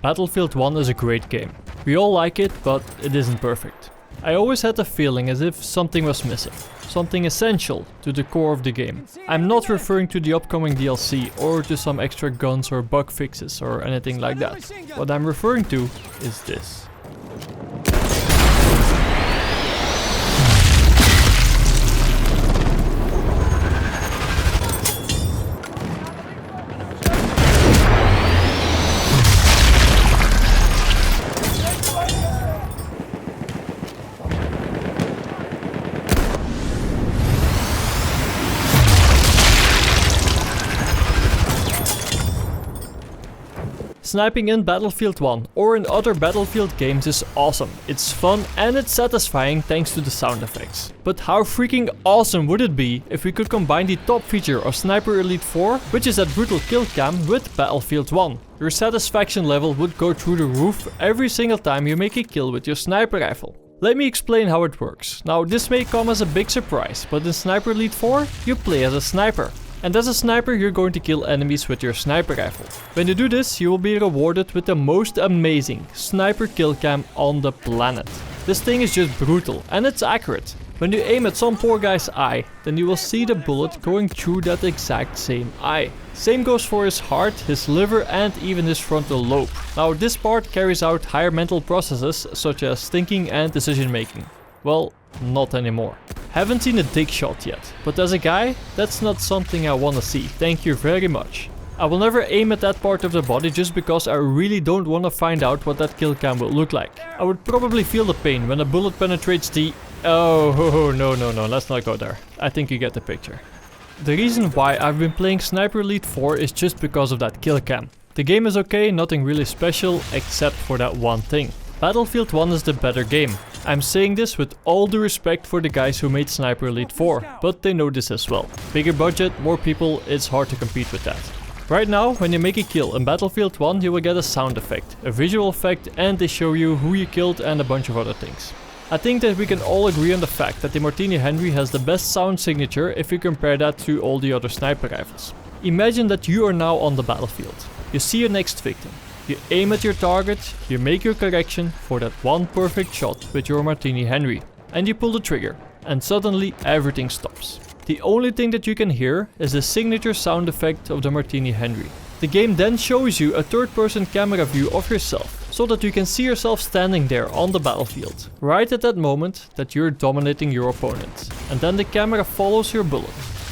Battlefield 1 is a great game. We all like it, but it isn't perfect. I always had the feeling as if something was missing. Something essential to the core of the game. I'm not referring to the upcoming DLC or to some extra guns or bug fixes or anything like that. What I'm referring to is this. Sniping in Battlefield 1 or in other Battlefield games is awesome, it's fun and it's satisfying thanks to the sound effects. But how freaking awesome would it be if we could combine the top feature of Sniper Elite 4, which is that brutal kill cam, with Battlefield 1. Your satisfaction level would go through the roof every single time you make a kill with your sniper rifle. Let me explain how it works. Now this may come as a big surprise, but in Sniper Elite 4 you play as a sniper. And as a sniper you're going to kill enemies with your sniper rifle. When you do this, you will be rewarded with the most amazing sniper kill cam on the planet. This thing is just brutal and it's accurate. When you aim at some poor guy's eye, then you will see the bullet going through that exact same eye. Same goes for his heart, his liver and even his frontal lobe. Now this part carries out higher mental processes such as thinking and decision making. Well, not anymore. Haven't seen a dick shot yet, but as a guy, that's not something I wanna see, thank you very much. I will never aim at that part of the body just because I really don't wanna find out what that kill cam will look like. I would probably feel the pain when a bullet penetrates the... Oh, no, let's not go there. I think you get the picture. The reason why I've been playing Sniper Elite 4 is just because of that kill cam. The game is okay, nothing really special, except for that one thing. Battlefield 1 is the better game. I'm saying this with all due respect for the guys who made Sniper Elite 4, but they know this as well. Bigger budget, more people, it's hard to compete with that. Right now, when you make a kill in Battlefield 1, you will get a sound effect, a visual effect, and they show you who you killed and a bunch of other things. I think that we can all agree on the fact that the Martini Henry has the best sound signature if you compare that to all the other sniper rifles. Imagine that you are now on the battlefield. You see your next victim. You aim at your target, you make your correction for that one perfect shot with your Martini Henry, and you pull the trigger, and suddenly everything stops. The only thing that you can hear is the signature sound effect of the Martini Henry. The game then shows you a third-person camera view of yourself, so that you can see yourself standing there on the battlefield, right at that moment that you're dominating your opponent. And then the camera follows your bullet,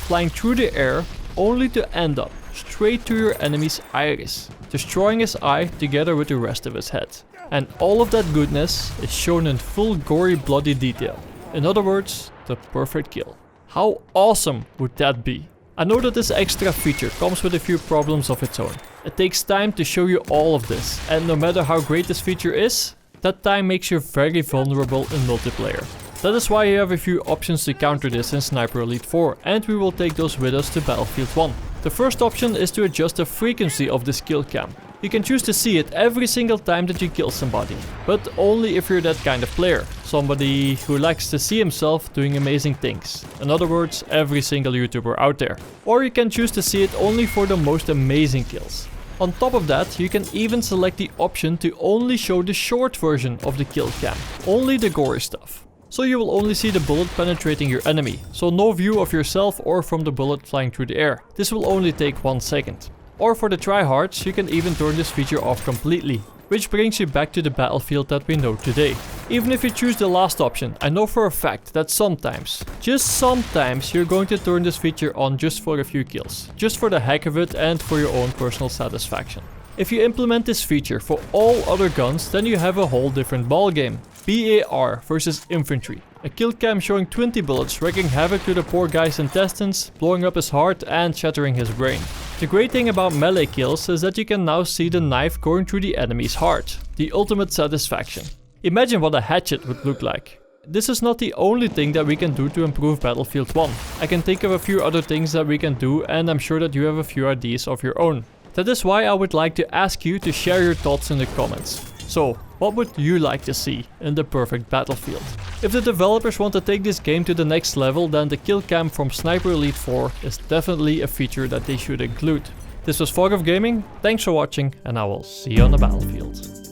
flying through the air, only to end up straight to your enemy's iris, destroying his eye together with the rest of his head. And all of that goodness is shown in full gory bloody detail. In other words, the perfect kill. How awesome would that be? I know that this extra feature comes with a few problems of its own. It takes time to show you all of this, and no matter how great this feature is, that time makes you very vulnerable in multiplayer. That is why you have a few options to counter this in Sniper Elite 4, and we will take those with us to Battlefield 1. The first option is to adjust the frequency of this kill cam. You can choose to see it every single time that you kill somebody, but only if you're that kind of player. Somebody who likes to see himself doing amazing things. In other words, every single YouTuber out there. Or you can choose to see it only for the most amazing kills. On top of that, you can even select the option to only show the short version of the kill cam, only the gory stuff. So you will only see the bullet penetrating your enemy, so no view of yourself or from the bullet flying through the air. This will only take 1 second. Or for the tryhards, you can even turn this feature off completely, which brings you back to the battlefield that we know today. Even if you choose the last option, I know for a fact that sometimes, just sometimes, you're going to turn this feature on just for a few kills, just for the heck of it and for your own personal satisfaction. If you implement this feature for all other guns, then you have a whole different ballgame. BAR versus infantry. A kill cam showing 20 bullets wreaking havoc to the poor guy's intestines, blowing up his heart and shattering his brain. The great thing about melee kills is that you can now see the knife going through the enemy's heart. The ultimate satisfaction. Imagine what a hatchet would look like. This is not the only thing that we can do to improve Battlefield 1. I can think of a few other things that we can do, and I'm sure that you have a few ideas of your own. That is why I would like to ask you to share your thoughts in the comments. So, what would you like to see in the perfect Battlefield? If the developers want to take this game to the next level, then the kill cam from Sniper Elite 4 is definitely a feature that they should include. This was Fog of Gaming, thanks for watching, and I will see you on the battlefield.